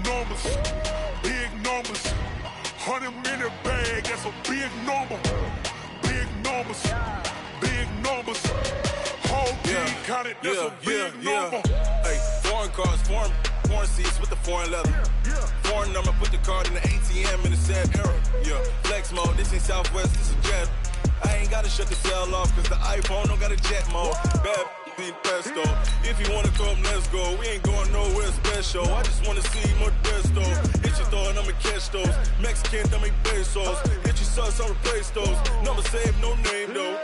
Big numbers. 100-minute bag, that's a big number. Big numbers. Big numbers. Whole team counted, that's a big number. Hey, foreign cars, foreign seats with the foreign leather. Foreign number, put the card in the ATM in the sad era. Yeah, flex mode, this ain't Southwest, this is jet. I ain't gotta shut the cell off, cause the iPhone don't got a jet mode. Bad beat pesto. If you wanna come, let's go. We ain't going nowhere special. I just wanna see more desto. Hit your thought, I'ma catch those. Mexican, don't make pesos. Hit your sauce, I'll replace those. Number save, no name though.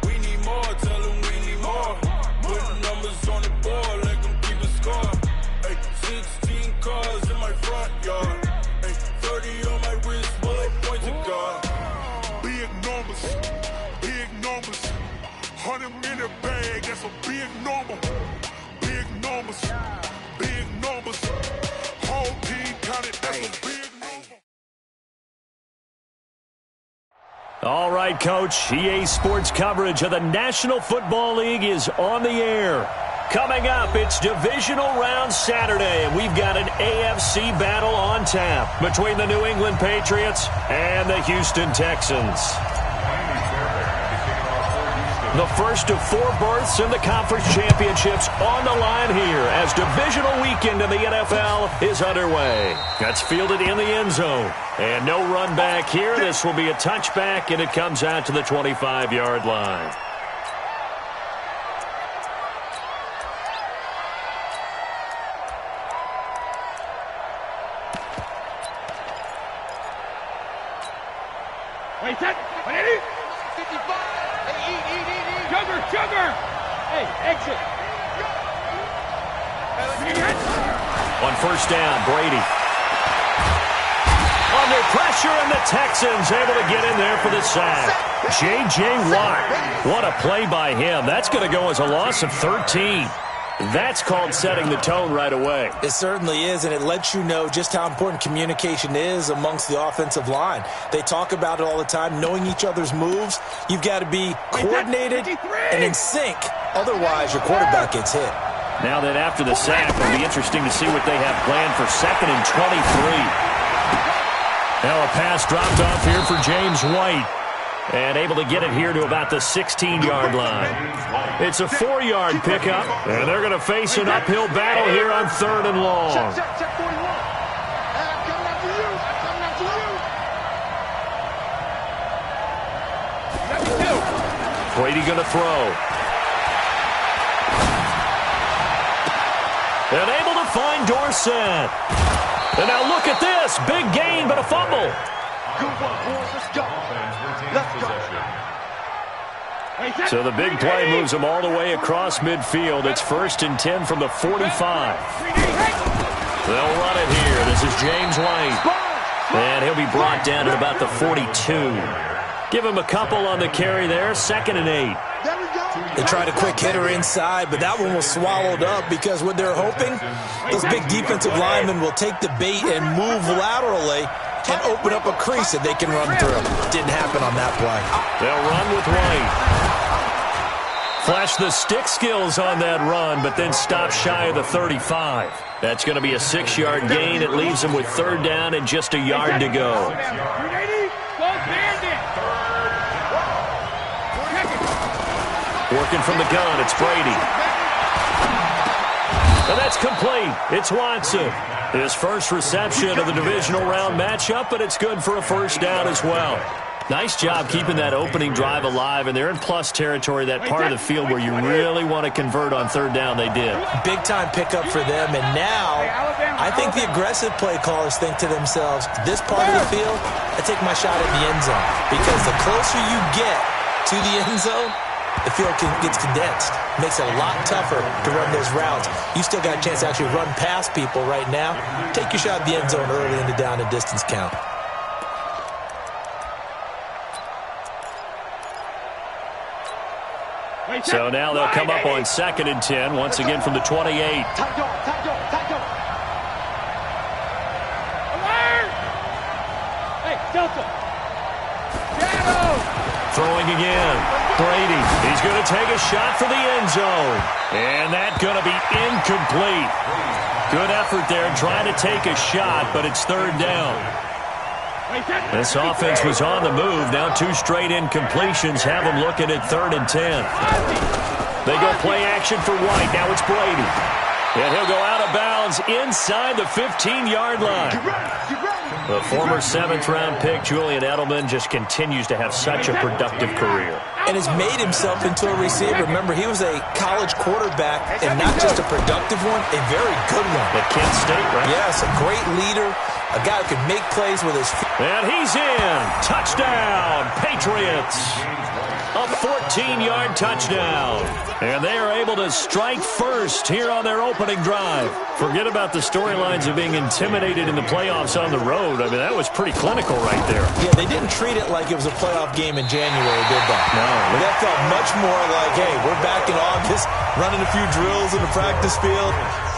We need more, tell them we need more. Put numbers on the board, let them keep a score. Hey, 16 cars in my front yard. Hey, 30 on my wrist, bullet points of God. Big numbers. Big numbers. 100-minute bag, that's a big number. Big numbers. Big numbers. Whole team counted, that's a big number. All right, Coach. EA Sports coverage of the National Football League is on the air. Coming up, it's Divisional Round Saturday, and we've got an AFC battle on tap between the New England Patriots and the Houston Texans. The first of 4 berths in the conference championships on the line here as divisional weekend in the NFL is underway. That's fielded in the end zone. And no run back here. This will be a touchback, and it comes out to the 25-yard line. Wait, set. 55. Sugar! Hey, exit! On first down, Brady. Under pressure, and the Texans able to get in there for the sack. J.J. Watt. What a play by him. That's going to go as a loss of 13. That's called setting the tone right away. It certainly is, and it lets you know just how important communication is amongst the offensive line. They talk about it all the time, knowing each other's moves. You've got to be coordinated and in sync. Otherwise, your quarterback gets hit. Now that after the sack, it'll be interesting to see what they have planned for 2nd and 23. Now a pass dropped off here for James White. And able to get it here to about the 16-yard line. It's a 4-yard pickup, and they're going to face an uphill battle here on 3rd and long. Check 41. I'm coming after you. Brady going to throw. And able to find Dorsett. And now look at this. Big gain, but a fumble. Good one, boys. Let's go. So the big play moves them all the way across midfield. It's 1st and 10 from the 45. They'll run it here. This is James White. And he'll be brought down at about the 42. Give him a couple on the carry there. 2nd and 8. They tried a quick hitter inside, but that one was swallowed up because what they're hoping, those big defensive linemen will take the bait and move laterally and open up a crease that they can run through. Didn't happen on that play. They'll run with White. Flash the stick skills on that run, but then stop shy of the 35. That's going to be a 6-yard gain. It leaves them with 3rd down and just a yard to go. Working from the gun, it's Brady. And that's complete. It's Watson. His first reception of the divisional round matchup, but it's good for a 1st down as well. Nice job keeping that opening drive alive, and they're in plus territory, that part of the field where you really want to convert on 3rd down. They did. Big-time pickup for them, and now I think the aggressive play callers think to themselves, this part of the field, I take my shot at the end zone, because the closer you get to the end zone, the field gets condensed. Makes it a lot tougher to run those routes. You still got a chance to actually run past people right now. Take your shot at the end zone early in the down and distance count. So now they'll come up on 2nd and 10, once again from the 28. Hey, Delta. Throwing again. Brady. He's going to take a shot for the end zone. And that's going to be incomplete. Good effort there trying to take a shot, but it's third down. This offense was on the move. Now 2 straight incompletions have them looking at 3rd and 10. They go play action for White. Now it's Brady. And he'll go out of bounds inside the 15-yard line. The former 7th-round pick, Julian Edelman, just continues to have such a productive career. And has made himself into a receiver. Remember, he was a college quarterback, and not just a productive one, a very good one. At Kent State, right? Yes, a great leader, a guy who can make plays with his feet. And he's in. Touchdown, Patriots. A 14-yard touchdown. And they are able to strike first here on their opening drive. Forget about the storylines of being intimidated in the playoffs on the road. I mean, that was pretty clinical right there. Yeah, they didn't treat it like it was a playoff game in January, did they? No. That felt much more like, hey, we're back in August, running a few drills in the practice field.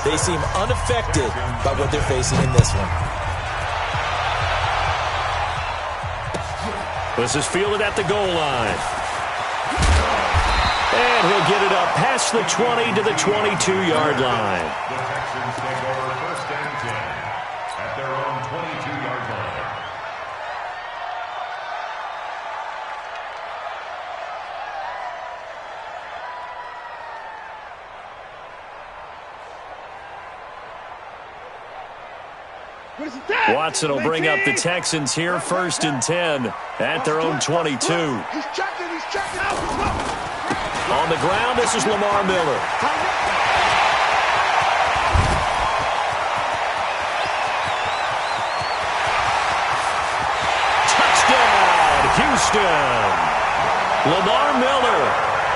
They seem unaffected by what they're facing in this one. This is fielded at the goal line. And he'll get it up past the 20 to the 22-yard line. The Texans take over 1st and 10 at their own 22-yard line. Watson will bring up the Texans here 1st and 10 at their own 22. He's checking out. On the ground, this is Lamar Miller. Touchdown, Houston. Lamar Miller,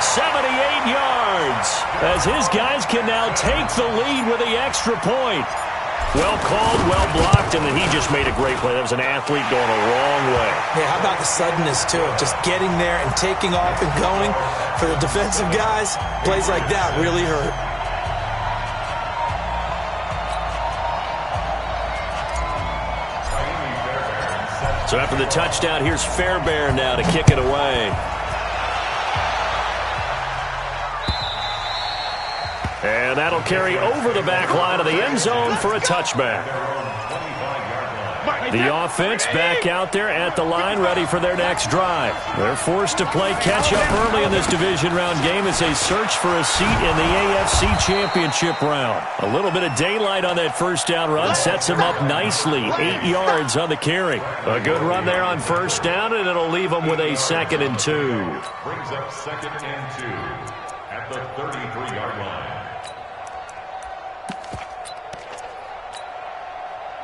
78 yards, as his guys can now take the lead with the extra point. Well called, well blocked, and then he just made a great play. That was an athlete going a long way. Yeah, how about the suddenness, too, of just getting there and taking off and going? For the defensive guys, plays like that really hurt. So after the touchdown, here's Fairbairn now to kick it away. And that'll carry over the back line of the end zone for a touchback. The offense back out there at the line, ready for their next drive. They're forced to play catch-up early in this division round game as they search for a seat in the AFC Championship round. A little bit of daylight on that first down run sets them up nicely. 8 yards on the carry. A good run there on first down, and it'll leave them with a 2nd and 2. Brings up 2nd and 2 at the 33-yard line.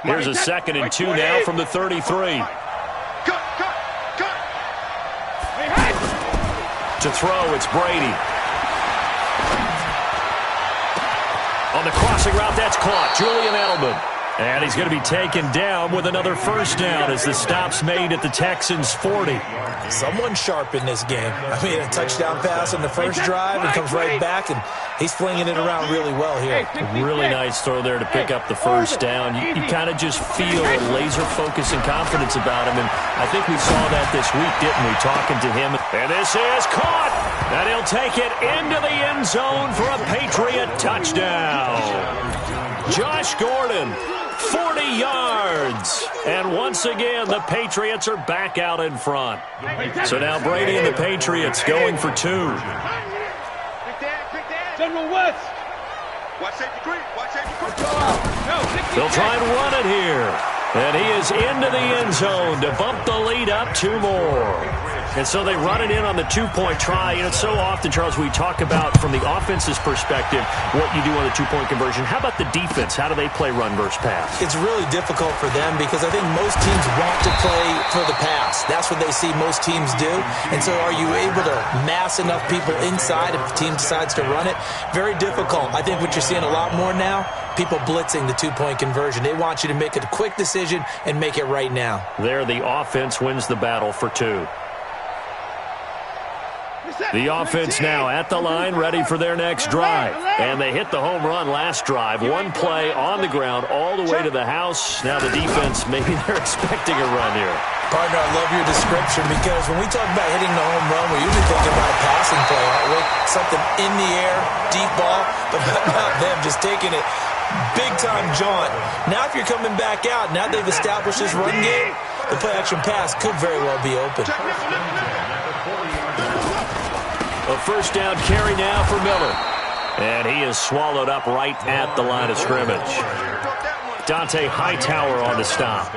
Here's a 2nd and 2 now from the 33. To throw, it's Brady. On the crossing route, that's caught. Julian Edelman. And he's going to be taken down with another first down as the stop's made at the Texans' 40. Someone sharp in this game. I mean, a touchdown pass on the first drive and comes right back, and he's flinging it around really well here. Really nice throw there to pick up the first down. You kind of just feel a laser focus and confidence about him, and I think we saw that this week, didn't we, talking to him. And this is caught, and he'll take it into the end zone for a Patriot touchdown. Josh Gordon, 40 yards. And once again, the Patriots are back out in front. So now Brady and the Patriots going for 2. General West. They'll try and run it here. And he is into the end zone to bump the lead up 2 more. And so they run it in on the 2-point try. You know, so often, Charles, we talk about from the offense's perspective what you do on the 2-point conversion. How about the defense? How do they play run versus pass? It's really difficult for them because I think most teams want to play for the pass. That's what they see most teams do. And so are you able to mass enough people inside if the team decides to run it? Very difficult. I think what you're seeing a lot more now, people blitzing the 2-point conversion. They want you to make a quick decision and make it right now. There, the offense wins the battle for 2. The offense now at the line, ready for their next drive. And they hit the home run last drive. One play on the ground all the way to the house. Now the defense, maybe they're expecting a run here. Partner, I love your description because when we talk about hitting the home run, we're usually thinking about a passing play, aren't we? Something in the air, deep ball, but not them just taking it big-time jaunt. Now if you're coming back out, now they've established this run game, the play-action pass could very well be open. A first down carry now for Miller. And he is swallowed up right at the line of scrimmage. Dante Hightower on the stop.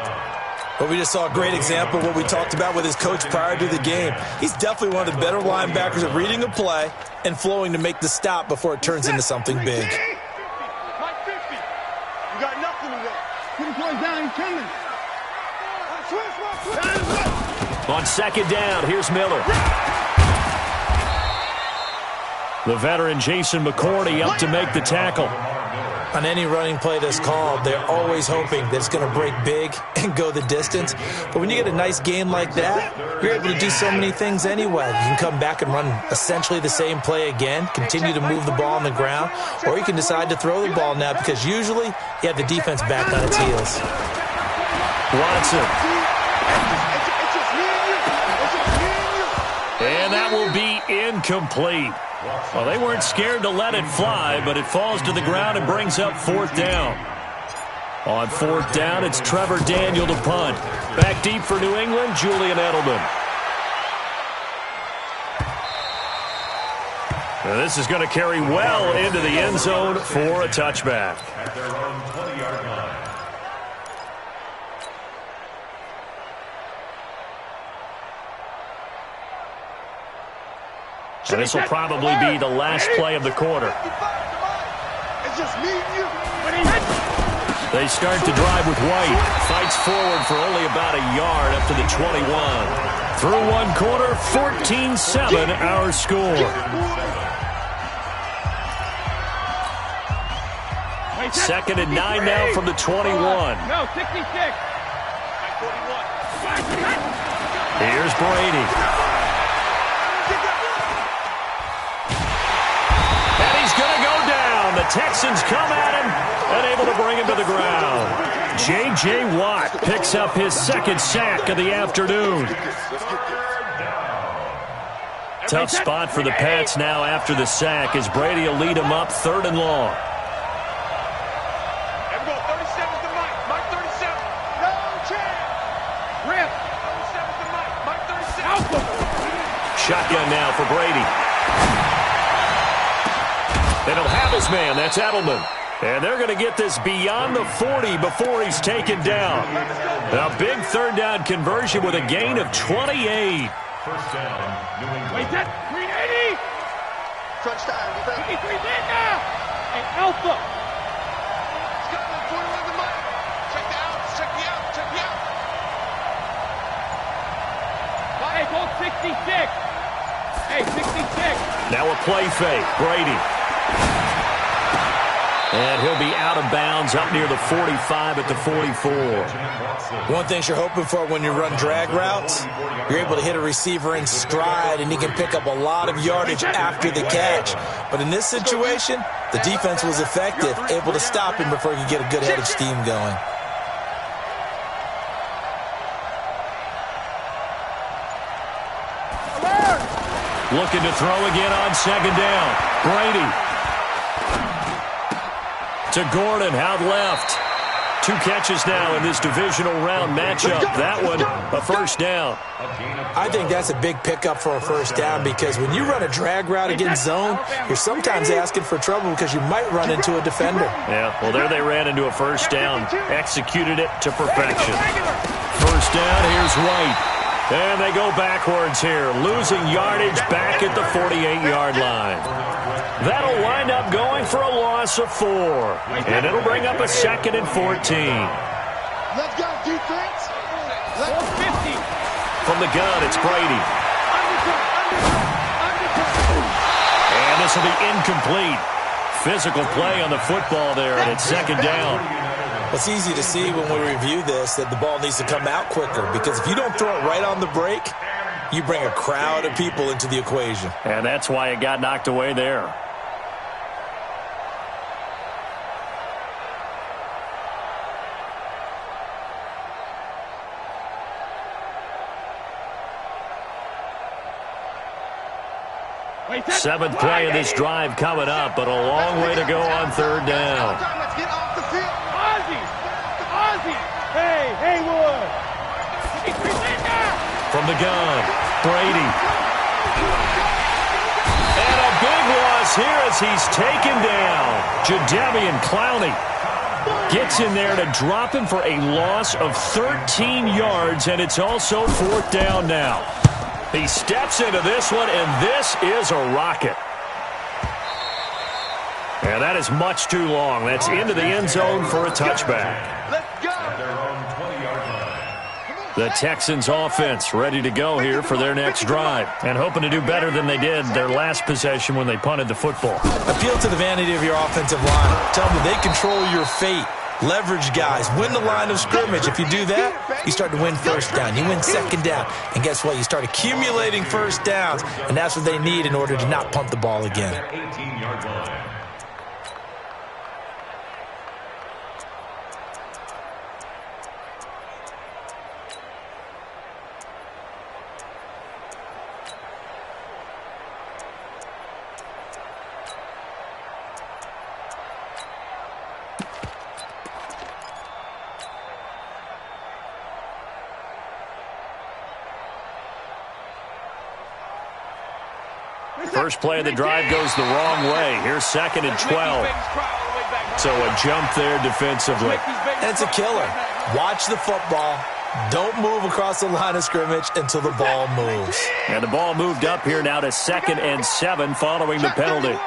Well, we just saw a great example of what we talked about with his coach prior to the game. He's definitely one of the better linebackers at reading a play and flowing to make the stop before it turns into something big. You got nothing to that. Put him towards down, he's coming. On second down, here's Miller. The veteran Jason McCourty up to make the tackle. On any running play that's called, they're always hoping that it's going to break big and go the distance. But when you get a nice game like that, you're able to do so many things anyway. You can come back and run essentially the same play again, continue to move the ball on the ground, or you can decide to throw the ball now because usually you have the defense back on its heels. Watson. And that will be incomplete. Well, they weren't scared to let it fly, but it falls to the ground and brings up fourth down. On fourth down, it's Trevor Daniel to punt. Back deep for New England, Julian Edelman. Now this is going to carry well into the end zone for a touchback. At their own 20-yard line. And this will probably be the last play of the quarter. It's just me and you. They start to drive with White. Fights forward for only about a yard up to the 21. Through one quarter, 14-7 our score. Second and 9 now from the 21. No, 66. Here's Brady. The Texans come at him and able to bring him to the ground. J.J. Watt picks up his second sack of the afternoon. Tough spot for the Pats now after the sack as Brady will lead him up third and long. Everyone, 37 to Mike. Mike 37. No chance. Rip. 37 to Mike. Mike 37. Shotgun now for Brady. They don't have his man. That's Edelman. And they're going to get this beyond the 40 before he's taken down. A big third down conversion with a gain of 28. First down, New England. Wait, that 380. Crunch time. 53 in now. And Alpha. He's got the 41 to Mike. Check the outs. Check the out. Check the out. Hey, hold 66. Hey, 66. Now a play fake. Brady. And he'll be out of bounds up near the 45 at the 44. One thing you're hoping for when you run drag routes, you're able to hit a receiver in stride and he can pick up a lot of yardage after the catch. But in this situation, the defense was effective, able to stop him before he could get a good head of steam going. Looking to throw again on second down. Brady. To Gordon, out left. 2 catches now in this divisional round matchup. That one, a first down. I think that's a big pickup for a first down because when you run a drag route against zone, you're sometimes asking for trouble because you might run into a defender. Yeah, well, there they ran into a first down. Executed it to perfection. First down, here's White. And they go backwards here, losing yardage back at the 48-yard line. That'll wind up going for a loss of 4. And it'll bring up a second and 14. Let's go, defense. Let's 50. From the gun, it's Brady. And this will be incomplete. Physical play on the football there, and it's second down. It's easy to see when we review this that the ball needs to come out quicker because if you don't throw it right on the break, you bring a crowd of people into the equation. And that's why it got knocked away there. Seventh play of this drive coming up, but a long way to go on third down. Let's get off the field. Ozzie! Hey, Haywood! From the gun, Brady. And a big loss here as he's taken down. Jadeveon Clowney gets in there to drop him for a loss of 13 yards, and it's also fourth down now. He steps into this one, and this is a rocket. And that is much too long. That's into the end zone for a touchback. Let's go! The Texans offense ready to go here for their next drive and hoping to do better than they did their last possession when they punted the football. Appeal to the vanity of your offensive line. Tell them they control your fate. Leverage guys. Win the line of scrimmage. If you do that, you start to win first down. You win second down. And guess what? You start accumulating first downs. And that's what they need in order to not punt the ball again. 18-yard line. First play of the drive goes the wrong way. Here's 2nd and 12. So a jump there defensively. And it's a killer. Watch the football. Don't move across the line of scrimmage until the ball moves. And the ball moved up here now to 2nd and 7 following the penalty.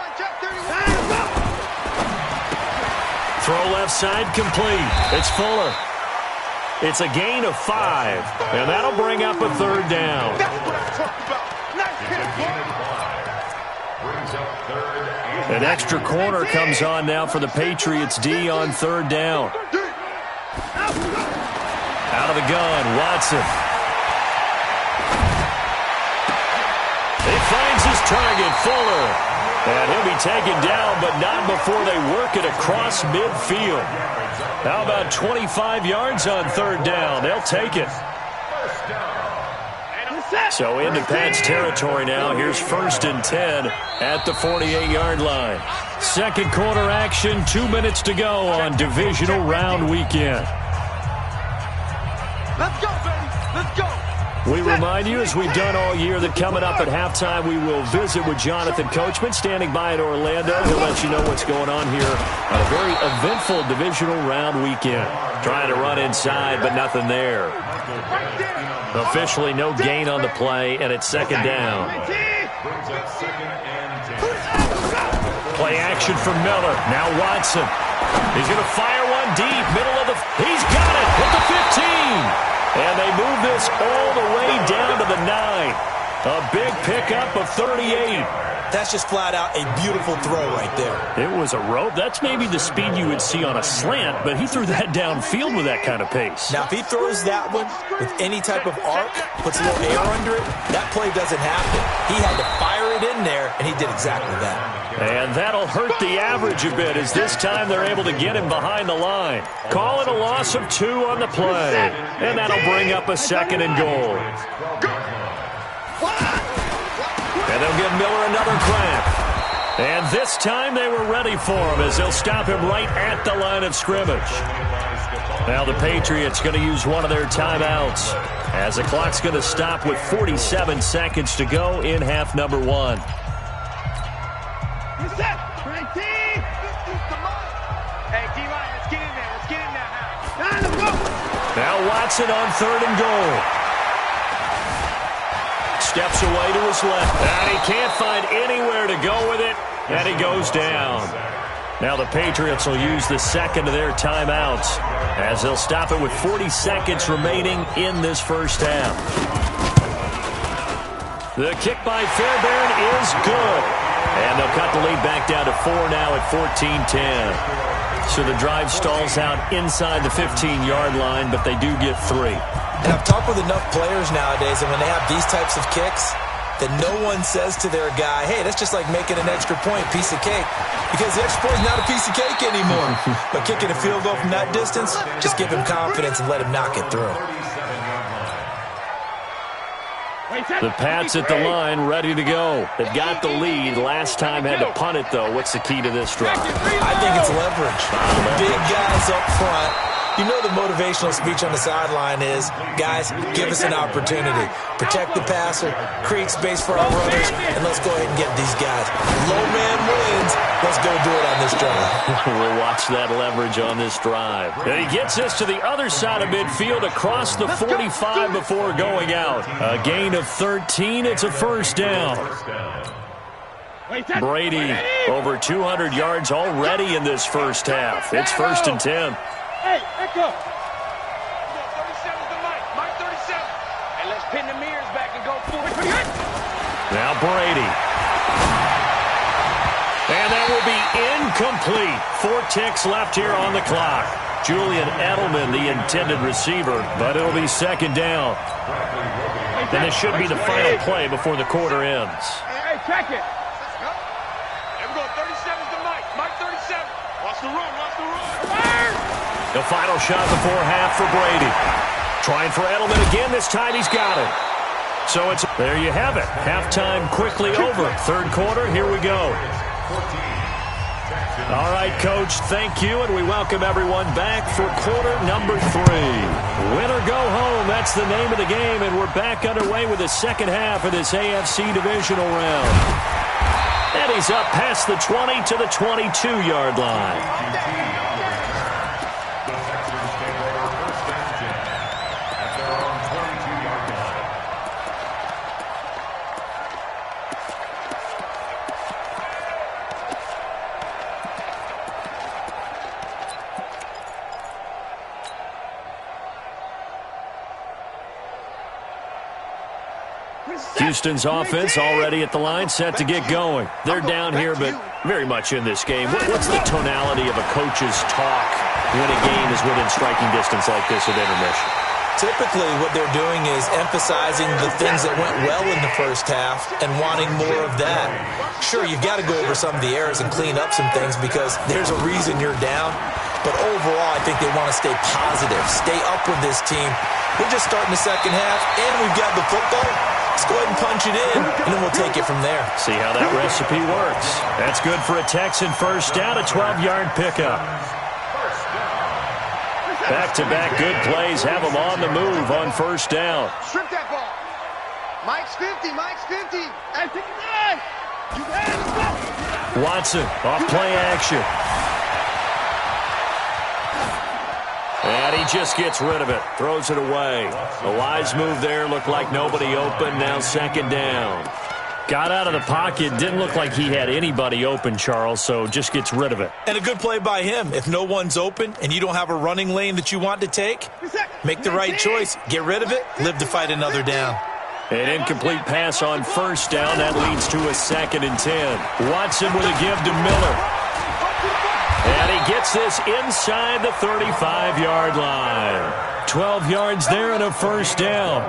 Throw left side complete. It's Fuller. It's a gain of 5. And that'll bring up a third down. That's what I'm talking about. Nice hit. An extra corner comes on now for the Patriots D on third down. Out of the gun, Watson. He finds his target, Fuller. And he'll be taken down, but not before they work it across midfield. How about 25 yards on third down? They'll take it. So into Pat's territory now. Here's 1st and 10 at the 48-yard line. Second quarter action, 2 minutes to go on divisional round weekend. Let's go, baby. Let's go. We remind you, as we've done all year, that coming up at halftime, we will visit with Jonathan Coachman, standing by in Orlando. He'll let you know what's going on here on a very eventful divisional round weekend. Trying to run inside, but nothing there. Officially no gain on the play, and it's 2nd down. Play action from Miller. Now Watson. He's going to fire one deep. Middle of the... He's got it at the 15. And they move this all the way down to the 9. A big pickup of 38. That's just flat out a beautiful throw right there. It was a rope. That's maybe the speed you would see on a slant, but he threw that downfield with that kind of pace. Now, if he throws that one with any type of arc, puts a little air under it, that play doesn't happen. He had to fire it in there, and he did exactly that. And that'll hurt the average a bit, as this time they're able to get him behind the line. Call it a loss of 2 on the play. And that'll bring up a 2nd and goal. And they'll give Miller another crack. And this time they were ready for him, as they'll stop him right at the line of scrimmage. Now the Patriots going to use one of their timeouts, as the clock's going to stop with 47 seconds to go in half number 1. Now Watson on 3rd and goal. Steps away to his left. And he can't find anywhere to go with it. And he goes down. Now the Patriots will use the 2nd of their timeouts, as they'll stop it with 40 seconds remaining in this first half. The kick by Fairbairn is good. And they'll cut the lead back down to 4 now at 14-10. So the drive stalls out inside the 15-yard line, but they do get 3. And I've talked with enough players nowadays, and when they have these types of kicks, that no one says to their guy, hey, that's just like making an extra point, piece of cake. Because the extra point is not a piece of cake anymore. But kicking a field goal from that distance, just give him confidence and let him knock it through. The Pats at the line, ready to go. They've got the lead. Last time had to punt it, though. What's the key to this drive? I think it's leverage. Big guys up front. You know the motivational speech on the sideline is, guys, give us an opportunity. Protect the passer, create space for our runners, and let's go ahead and get these guys. Low man wins. Let's go do it on this drive. We'll watch that leverage on this drive. And he gets this to the other side of midfield across the 45 before going out. A gain of 13. It's a first down. Brady over 200 yards already in this first half. It's 1st and 10. Hey, echo. 37's the Mike. Mike 37. And let's pin the mirrors back and go for it. Now Brady. And that will be incomplete. 4 ticks left here on the clock. Julian Edelman, the intended receiver, but it'll be 2nd down. And this should be the final play before the quarter ends. Hey, check it. There we go. 37's the Mike. Mike 37. Watch the run. Watch the run. The final shot before half for Brady. Trying for Edelman again. This time he's got it. So it's there you have it. Halftime quickly over. 3rd quarter, here we go. All right, Coach, thank you, and we welcome everyone back for quarter number 3. Win or go home, that's the name of the game, and we're back underway with the second half of this AFC divisional round. And he's up past the 20 to the 22-yard line. Houston's offense already at the line, set to get going. They're down here, but very much in this game. What's the tonality of a coach's talk when a game is within striking distance like this at intermission? Typically, what they're doing is emphasizing the things that went well in the first half and wanting more of that. Sure, you've got to go over some of the errors and clean up some things because there's a reason you're down. But overall, I think they want to stay positive, stay up with this team. We're just starting the second half, and we've got the football. Let's go ahead and punch it in, and then we'll take it from there. See how that recipe works. That's good for a Texan first down, a 12-yard pickup. Back-to-back good plays have them on the move on first down. Strip that ball. Mike's 50. Mike's 50. Hey, take it down. You got it. Watson off play action. And he just gets rid of it. Throws it away. A wise move there. Looked like nobody open. Now 2nd down. Got out of the pocket. Didn't look like he had anybody open, Charles, so just gets rid of it. And a good play by him. If no one's open and you don't have a running lane that you want to take, make the right choice. Get rid of it. Live to fight another down. An incomplete pass on first down. That leads to a 2nd and 10. Watson with a give to Miller. And he gets this inside the 35-yard line. 12 yards there and a first down.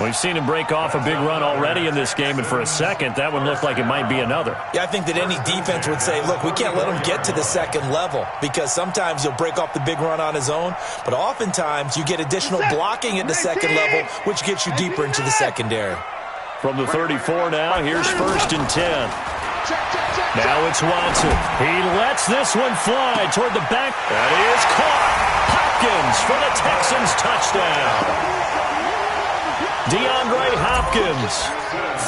We've seen him break off a big run already in this game, and for a second, that one looked like it might be another. Yeah, I think that any defense would say, look, we can't let him get to the second level because sometimes he'll break off the big run on his own, but oftentimes you get additional blocking at the second level, which gets you deeper into the secondary. From the 34 now, here's 1st and 10. Now it's Watson. He lets this one fly toward the back. That is caught. Hopkins for the Texans touchdown. DeAndre Hopkins,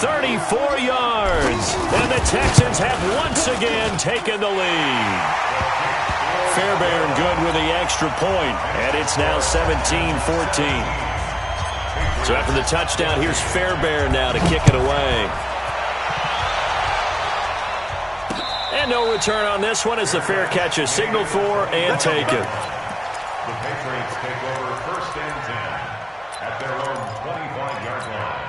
34 yards. And the Texans have once again taken the lead. Fairbairn good with the extra point, and it's now 17-14. So after the touchdown, here's Fairbairn now to kick it away. And no return on this one as the fair catch is signaled for and taken. The Patriots take over 1st and 10 at their own 25-yard line.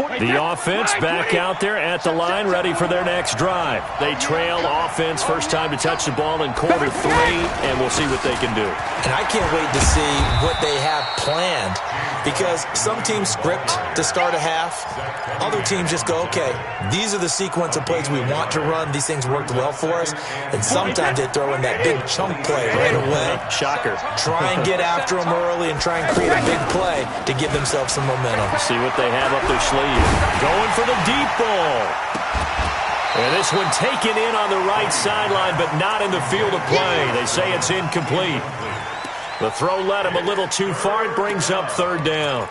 The offense back out there at the line, ready for their next drive. They trail offense, first time to touch the ball in quarter 3, and we'll see what they can do. And I can't wait to see what they have planned, because some teams script to start a half. Other teams just go, okay, these are the sequence of plays we want to run. These things worked well for us. And sometimes they throw in that big chunk play right away. Shocker. Try and get after them early and try and create a big play to give themselves some momentum. See what they have up their sleeve. Going for the deep ball. And this one taken in on the right sideline, but not in the field of play. They say it's incomplete. The throw led him a little too far. It brings up third down.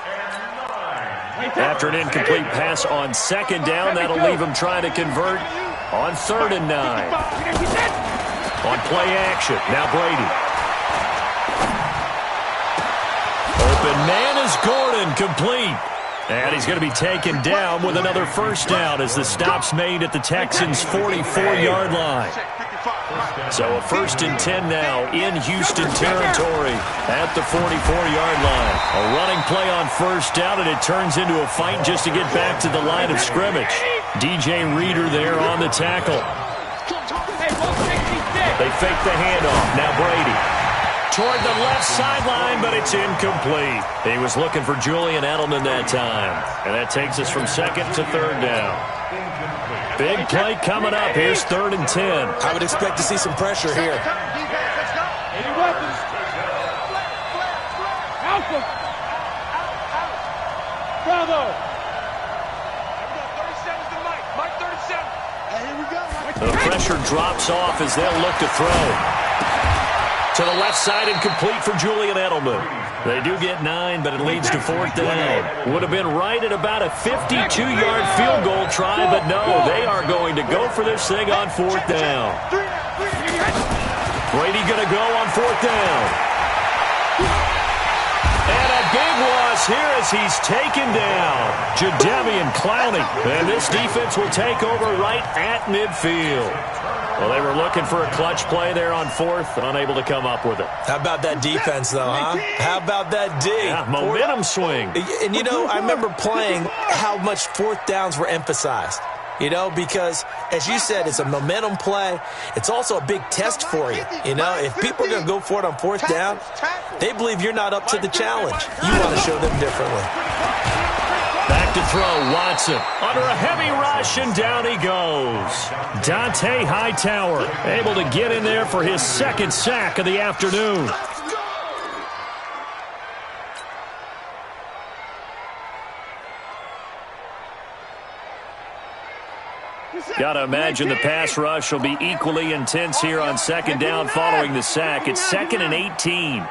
After an incomplete pass on second down, that'll leave him trying to convert on 3rd and 9. On play action, now Brady. Open man is Gordon, complete. And he's going to be taken down with another first down as the stop's made at the Texans' 44-yard line. So a 1st and 10 now in Houston territory at the 44-yard line. A running play on first down, and it turns into a fight just to get back to the line of scrimmage. DJ Reader there on the tackle. They fake the handoff. Now Brady. Toward the left sideline, but it's incomplete. He was looking for Julian Edelman that time. And that takes us from 2nd to 3rd down. Big play coming up. Here's 3rd and 10. I would expect to see some pressure here. The pressure drops off as they'll look to throw. To the left side and complete for Julian Edelman. They do get 9, but it leads to 4th down. Would have been right at about a 52-yard field goal try, but no, they are going to go for this thing on 4th down. Brady going to go on 4th down. And a big loss here as he's taken down. Jadeveon Clowney. And this defense will take over right at midfield. Well, they were looking for a clutch play there on 4th, unable to come up with it. How about that defense, though, huh? How about that D? Yeah, momentum swing. And, you know, I remember playing how much 4th downs were emphasized. You know, because, as you said, it's a momentum play. It's also a big test for you. You know, if people are going to go for it on 4th down, they believe you're not up to the challenge. You want to show them differently. Back to throw, Watson. Under a heavy rush, and down he goes. Dante Hightower able to get in there for his 2nd sack of the afternoon. Got to imagine the pass rush will be equally intense here on 2nd down following the sack. It's 2nd and 18.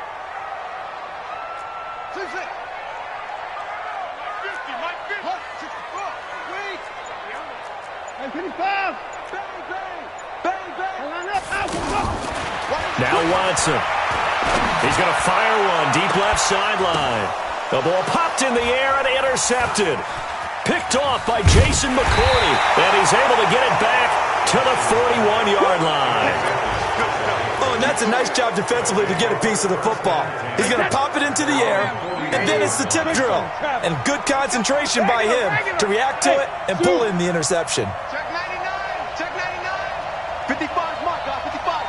Now Watson. He's going to fire one deep left sideline. The ball popped in the air and intercepted. Picked off by Jason McCourty. And he's able to get it back to the 41-yard line. Oh, and that's a nice job defensively to get a piece of the football. He's going to pop it into the air, and then it's the tip drill. And good concentration by him to react to it and pull in the interception. Check 99. Check 99. 55, mark, 55.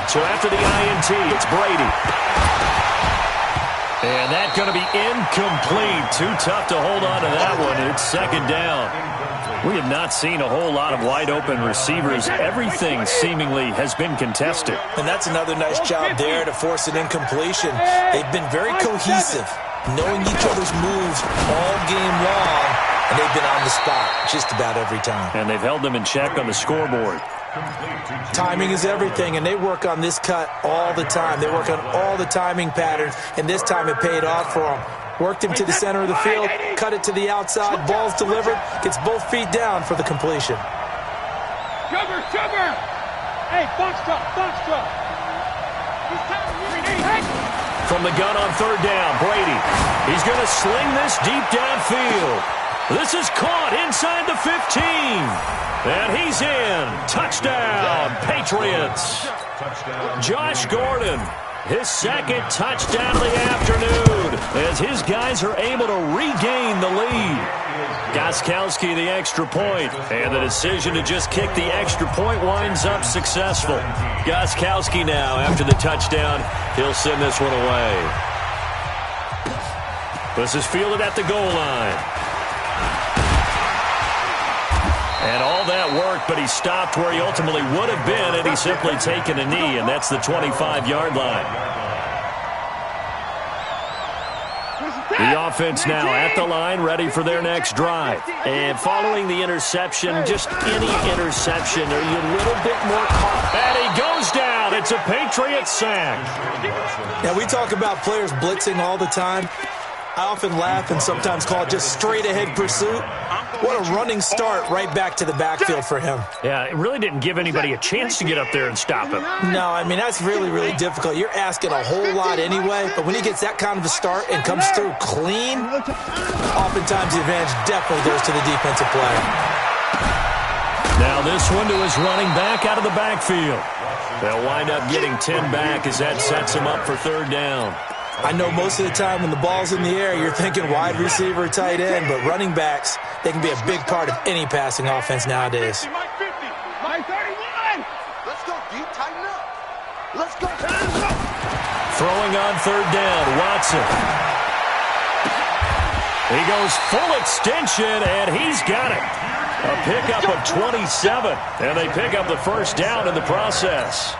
So after the INT, it's Brady. And that's going to be incomplete. Too tough to hold on to that one. It's 2nd down. We have not seen a whole lot of wide-open receivers. Everything seemingly has been contested. And that's another nice job there to force an incompletion. They've been very cohesive, knowing each other's moves all game long, and they've been on the spot just about every time. And they've held them in check on the scoreboard. Timing is everything, and they work on this cut all the time. They work on all the timing patterns, and this time it paid off for them. Worked him to the center of the field, cut it to the outside, ball's delivered, gets both feet down for the completion. Sugar! Hey, box truck! From the gun on 3rd down, Brady. He's going to sling this deep downfield. This is caught inside the 15. And he's in. Touchdown, Patriots. Josh Gordon. his second touchdown of the afternoon as his guys are able to regain the lead. Gostkowski the extra point, and the decision to just kick the extra point winds up successful. Gostkowski now, after the touchdown, he'll send this one away. This is fielded at the goal line. And all that worked, but he stopped where he ultimately would have been had he simply taken a knee, and that's the 25-yard line. The offense now at the line, ready for their next drive. And following the interception, just any interception, are you a little bit more caught? And he goes down. It's a Patriot sack. Now, we talk about players blitzing all the time. I often laugh and sometimes call it just straight-ahead pursuit. What a running start right back to the backfield for him. Yeah, it really didn't give anybody a chance to get up there and stop him. No, I mean, that's really, really difficult. You're asking a whole lot anyway, but when he gets that kind of a start and comes through clean, oftentimes the advantage definitely goes to the defensive player. Now this one to his running back out of the backfield. They'll wind up getting 10 back as that sets him up for third down. I know most of the time when the ball's in the air, you're thinking wide receiver, tight end, but running backs, they can be a big part of any passing offense nowadays. Mike 50, Mike 31. Let's go, D. Tighten up. Let's go. Throwing on third down, Watson. He goes full extension, and he's got it. A pickup of 27, and they pick up the first down in the process.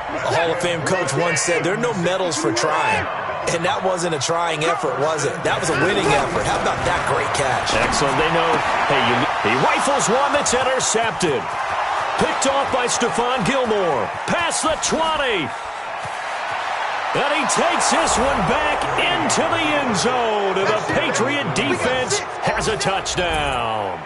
A Hall of Fame coach once said, there are no medals for trying. And that wasn't a trying effort, was it? That was a winning effort. How about that great catch? Excellent. They know, hey, he rifles one that's intercepted. Picked off by Stephon Gilmore. Past the 20. And he takes this one back into the end zone. And the Patriot defense has a touchdown.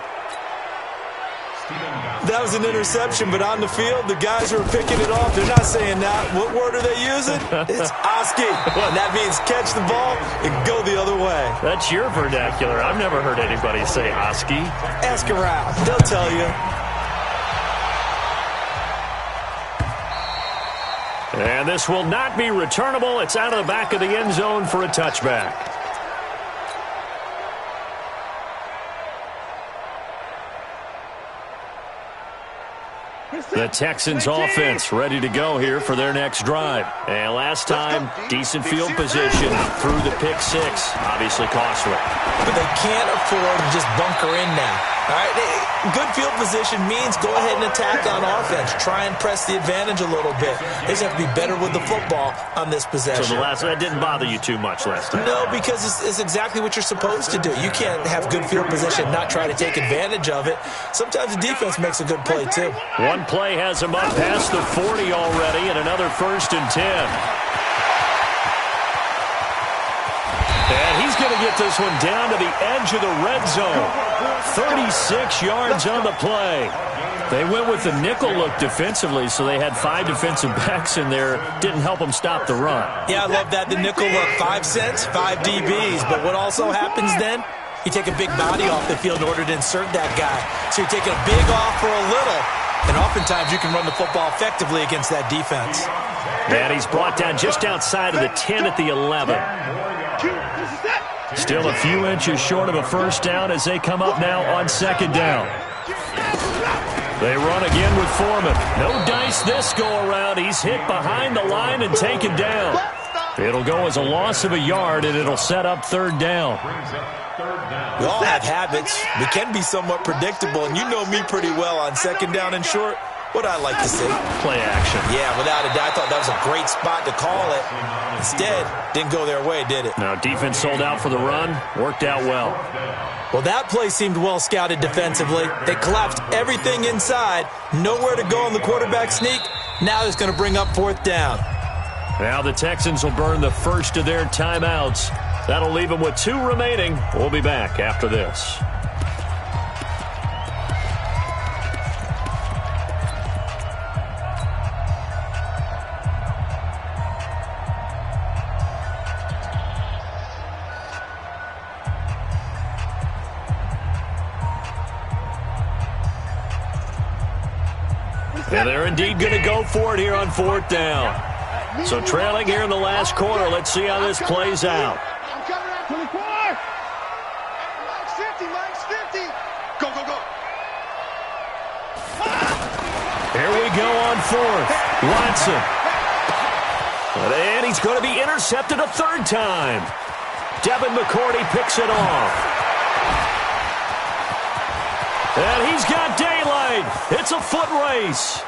That was an interception, but on the field, the guys who are picking it off, they're not saying that. What word are they using? It's Oski. And that means catch the ball and go the other way. That's your vernacular. I've never heard anybody say Oski. Ask around. They'll tell you. And this will not be returnable. It's out of the back of the end zone for a touchback. The Texans offense ready to go here for their next drive. And last time, decent field position through the pick six. Obviously costly. But they can't afford to just bunker in now. All right, good field position means go ahead and attack on offense. Try and press the advantage a little bit. They just have to be better with the football on this possession. So that didn't bother you too much last time? No, because it's exactly what you're supposed to do. You can't have good field position and not try to take advantage of it. Sometimes the defense makes a good play, too. One play has him up past the 40 already, and another 1st and 10. And he's going to get this one down to the edge of the red zone. 36 yards on the play. They went with the nickel look defensively, so they had 5 defensive backs in there. Didn't help them stop the run. Yeah, I love that. The nickel look, 5 cents, 5 DBs. But what also happens then? You take a big body off the field in order to insert that guy. So you're taking a big off for a little. And oftentimes you can run the football effectively against that defense. And he's brought down just outside of the 10 at the 11. Still a few inches short of a first down as they come up now on second down. They run again with Foreman. No dice this go-around. He's hit behind the line and taken down. It'll go as a loss of a yard, and it'll set up third down. We all have habits. We can be somewhat predictable, and you know me pretty well on second down and short. What I like to see. Play action. Yeah, without a doubt. I thought that was a great spot to call it. Instead, didn't go their way, did it? No, defense sold out for the run. Worked out well. Well, that play seemed well scouted defensively. They collapsed everything inside. Nowhere to go on the quarterback sneak. Now it's going to bring up 4th down. Now the Texans will burn the first of their timeouts. That'll leave them with 2 remaining. We'll be back after this. And they're indeed going to go for it here on 4th down. So trailing here in the last quarter. Let's see how this plays out. I'm coming out 24. Mike's 50. Mike's 50. Go, go, go. Here we go on fourth. Watson. And he's going to be intercepted a third time. Devin McCourty picks it off. And he's got daylight. It's a foot race.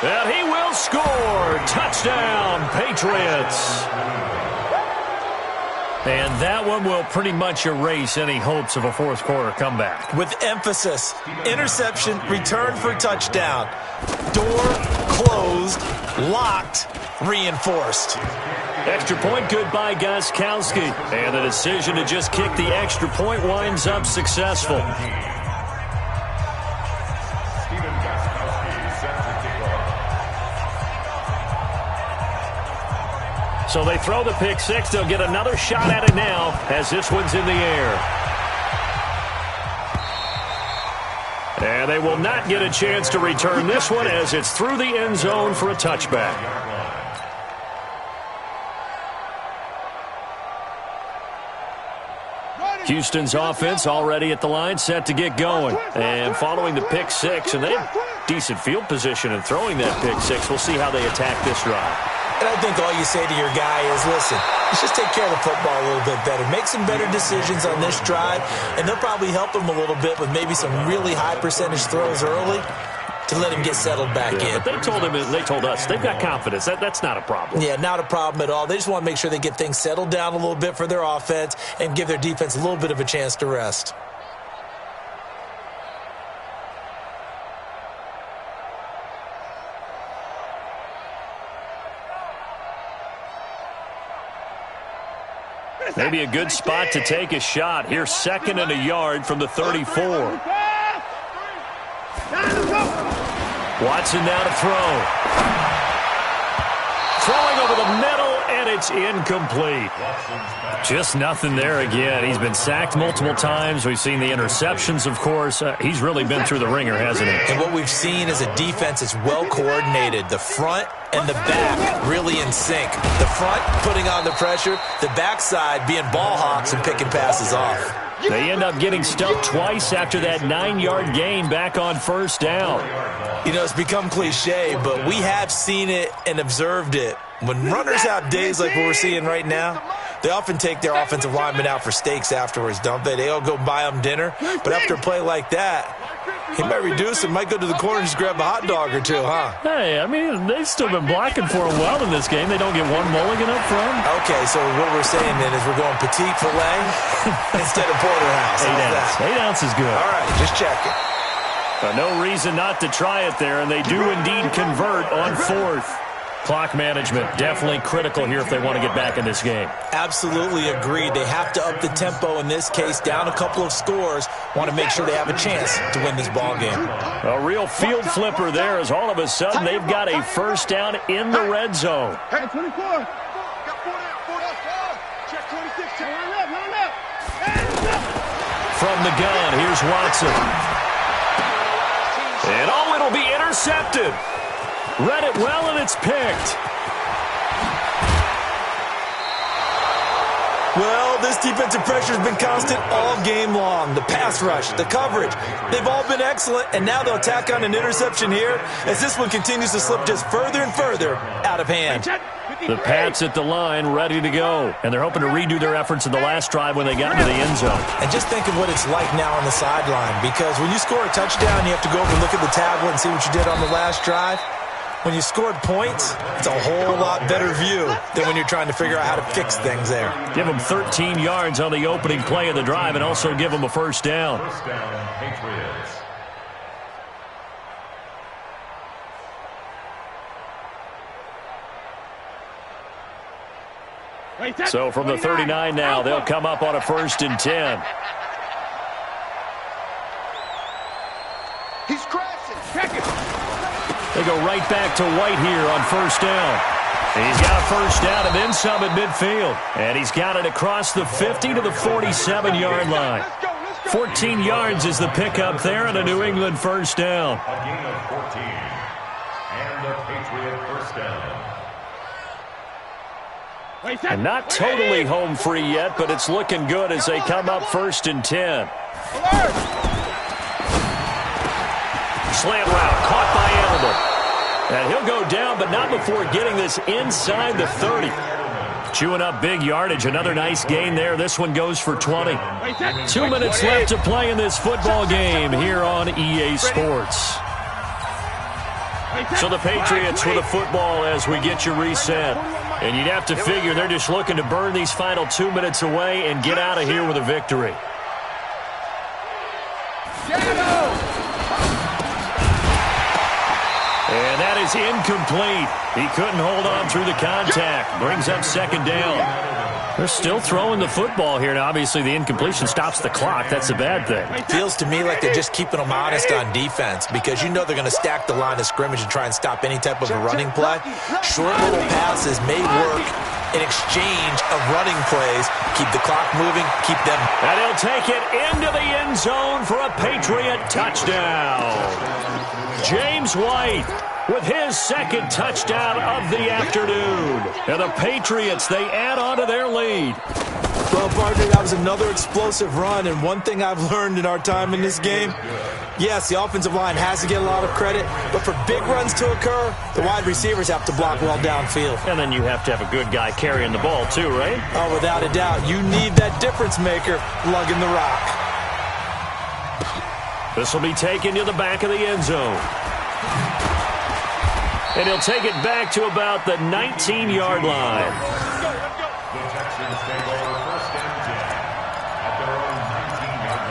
And he will score. Touchdown, Patriots. And that one will pretty much erase any hopes of a fourth quarter comeback. With emphasis, interception, return for touchdown. Door closed, locked, reinforced. Extra point good by Gostkowski. And the decision to just kick the extra point winds up successful. So they throw the pick six. They'll get another shot at it now as this one's in the air. And they will not get a chance to return this one as it's through the end zone for a touchback. Houston's offense already at the line, set to get going. And following the pick six, and they have decent field position in throwing that pick six. We'll see how they attack this drive. And I think all you say to your guy is, listen, let's just take care of the football a little bit better. Make some better decisions on this drive, and they'll probably help him a little bit with maybe some really high percentage throws early to let him get settled back in. But they told us, they've got confidence. That's not a problem. Yeah, not a problem at all. They just want to make sure they get things settled down a little bit for their offense and give their defense a little bit of a chance to rest. Maybe a good spot to take a shot. Here's 2nd and a yard from the 34. Watson now to throw. Throwing over the middle, and it's incomplete. Just nothing there again. He's been sacked multiple times. We've seen the interceptions, of course. He's really been through the ringer, hasn't he? And what we've seen is a defense that's well coordinated. The front and the back really in sync. The front putting on the pressure, the backside being ball hawks and picking passes off. They end up getting stumped twice after that 9-yard gain back on first down. You know, it's become cliche, but we have seen it and observed it. When runners have days like what we're seeing right now, they often take their offensive linemen out for steaks afterwards, don't they? They all go buy them dinner. But after a play like that, he might reduce it, might go to the corner and just grab a hot dog or two, huh? Hey, I mean, they've still been blocking for him well in this game. They don't get one mulligan up front. Okay, so what we're saying then is we're going petite filet instead of porterhouse. 8 ounce. 8 ounce is good. All right, just checking. No reason not to try it there, and they do indeed convert on fourth. Clock management definitely critical here if they want to get back in this game. Absolutely agreed. They have to up the tempo in this case, down a couple of scores. Want to make sure they have a chance to win this ball game. A real field flipper there as all of a sudden they've got a first down in the red zone. Hey, 24. Got 4 out. Check 26. Line up. From the gun, here's Watson. And it'll be intercepted. Read it well, and it's picked. Well, this defensive pressure has been constant all game long. The pass rush, the coverage, they've all been excellent, and now they'll tack on an interception here as this one continues to slip just further and further out of hand. The Pats at the line, ready to go, and they're hoping to redo their efforts in the last drive when they got into the end zone. And just think of what it's like now on the sideline, because when you score a touchdown, you have to go over and look at the tablet and see what you did on the last drive. When you scored points, it's a whole lot better view than when you're trying to figure out how to fix things there. Give them 13 yards on the opening play of the drive and also give them a first down. First down, Patriots. So from the 39 now, they'll come up on a 1st and 10. He's crashing. Check it. They go right back to White here on first down. He's got a first down and then some at midfield. And he's got it across the 50 to the 47-yard line. 14 yards is the pickup there and a New England first down. A gain of 14. And a Patriot first down. And not totally home free yet, but it's looking good as they come up 1st and 10. Slant route, caught by Edelman. And he'll go down, but not before getting this inside the 30. Chewing up big yardage. Another nice gain there. This one goes for 20. 2 minutes left to play in this football game here on EA Sports. So the Patriots with the football as we get you reset. And you'd have to figure they're just looking to burn these final 2 minutes away and get out of here with a victory. And that is incomplete. He couldn't hold on through the contact. Brings up 2nd down. They're still throwing the football here. Now, obviously, the incompletion stops the clock. That's a bad thing. Feels to me like they're just keeping them honest on defense because you know they're going to stack the line of scrimmage and try and stop any type of a running play. Short little passes may work in exchange of running plays. Keep the clock moving, keep them. And he'll take it into the end zone for a Patriot touchdown. James White with his 2nd touchdown of the afternoon. And the Patriots, they add on to their lead. Well, partner, that was another explosive run, and one thing I've learned in our time in this game, yes, the offensive line has to get a lot of credit, but for big runs to occur, the wide receivers have to block well downfield. And then you have to have a good guy carrying the ball too, right? Oh, without a doubt. You need that difference maker lugging the rock. This will be taken to the back of the end zone. And he'll take it back to about the 19-yard line. The Texans take over 1st and 10 at their own 19-yard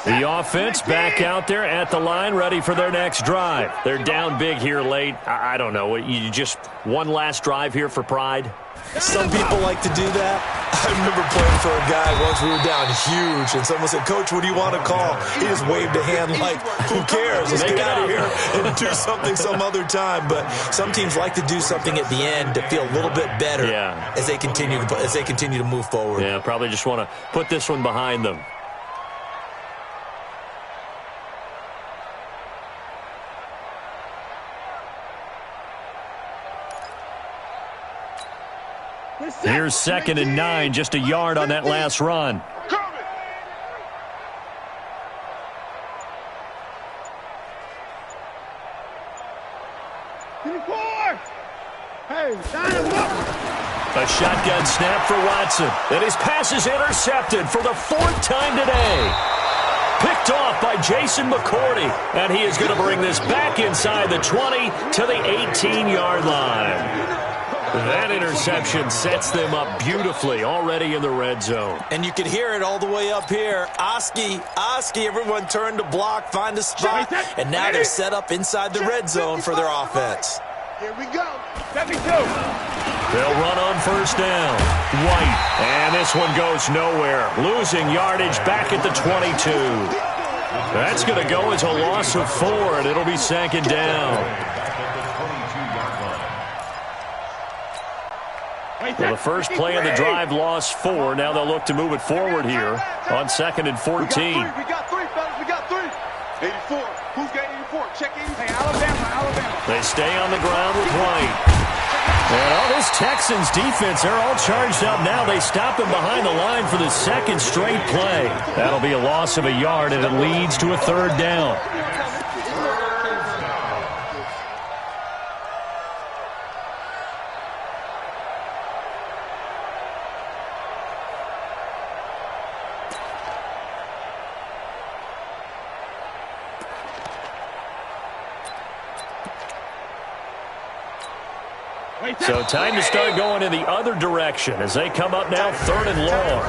line. The offense back out there at the line, ready for their next drive. They're down big here late. I don't know. You just one last drive here for pride? Some people like to do that. I remember playing for a guy once. We were down huge, and someone said, "Coach, what do you want to call?" He just waved a hand like, "Who cares? Let's get out of here and do something some other time." But some teams like to do something at the end to feel a little bit better as they continue to move forward. Yeah, probably just want to put this one behind them. Here's 2nd and 9, just a yard on that last run. A shotgun snap for Watson. And his pass is intercepted for the 4th time today. Picked off by Jason McCourty. And he is going to bring this back inside the 20 to the 18-yard line. That interception sets them up beautifully already in the red zone. And you can hear it all the way up here. Oski, everyone turned to block, find a spot, and now they're set up inside the red zone for their offense. Here we go. 72. They'll run on 1st down. White, and this one goes nowhere. Losing yardage back at the 22. That's going to go as a loss of 4, and it'll be 2nd down. Well, the first play of the drive lost 4. Now they'll look to move it forward here on 2nd and 14. We got 3, fellas. We got 3. 84. Who's got 84? Check 84. Hey, Alabama. They stay on the ground with White. And all this Texans defense, they're all charged up now. They stop him behind the line for the 2nd straight play. That'll be a loss of a yard, and it leads to a 3rd down. So time to start going in the other direction as they come up now 3rd and long.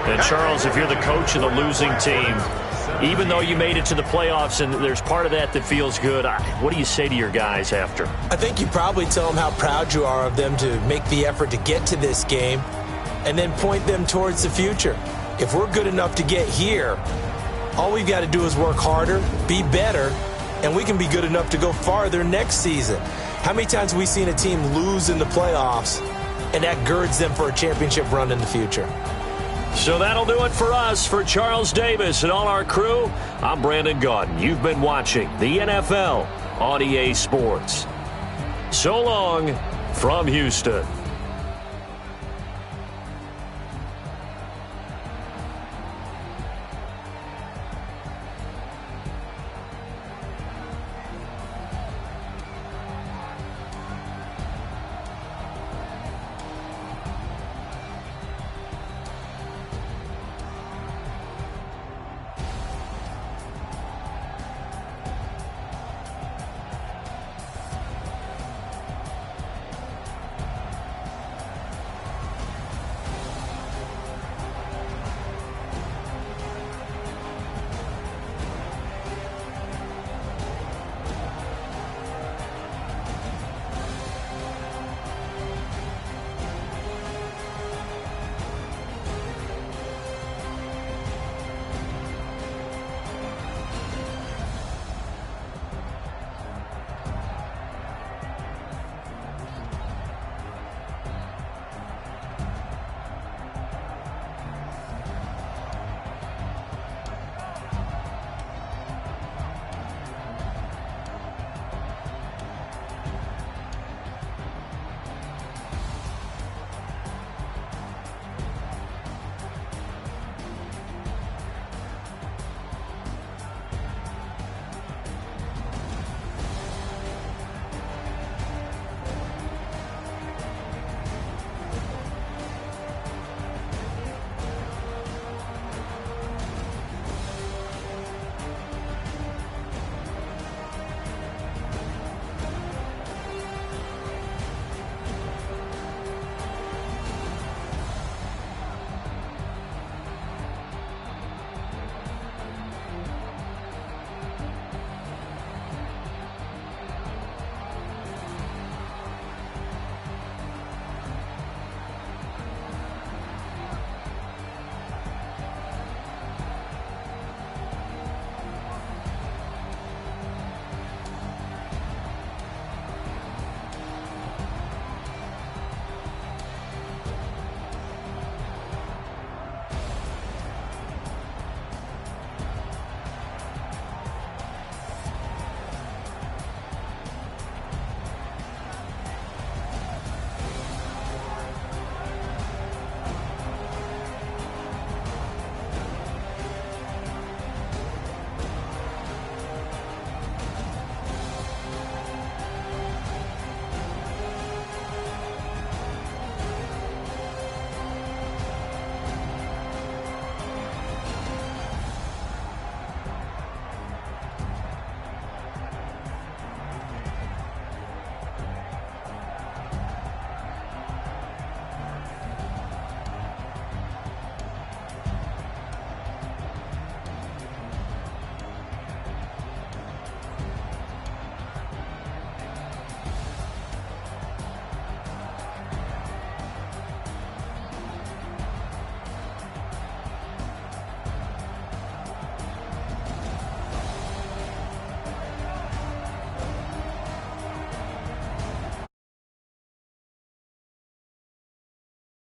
And Charles, if you're the coach of the losing team, even though you made it to the playoffs and there's part of that that feels good, what do you say to your guys after? I think you probably tell them how proud you are of them to make the effort to get to this game and then point them towards the future. If we're good enough to get here, all we've got to do is work harder, be better, and we can be good enough to go farther next season. How many times have we seen a team lose in the playoffs, and that girds them for a championship run in the future? So that'll do it for us. For Charles Davis and all our crew, I'm Brandon Gaudin. You've been watching the NFL on EA Sports. So long from Houston.